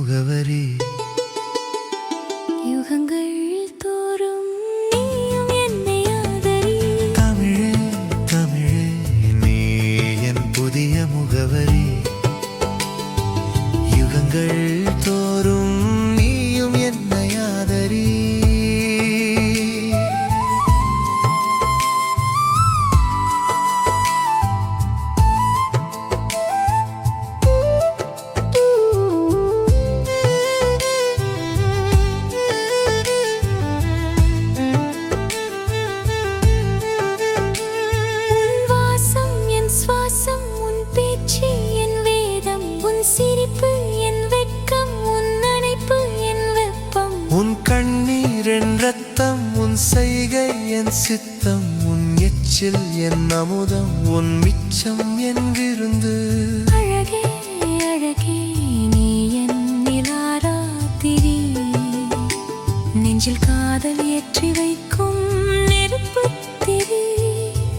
முகவரி யுகங்கள் தோறும் நீயும் என்னை ஆதரி. தமிழே தமிழே நீ என் புதிய முகவரி யுகங்கள் தோறும் நீயும் என்னை ஆதரி. சிரிப்பு என் வெட்கம், உன் அணைப்பு என் வெப்பம். உன் கண்ணீர் என் ரத்தம், உன் செய்கை என் சித்தம், உன் எச்சில் என் அமுதம், உன் மிச்சம் என் விருந்து. அழகே அழகே நீ என் நிலாராத்திரி, நெஞ்சில் காதல் ஏற்றி வைக்கும் நெருப்பு.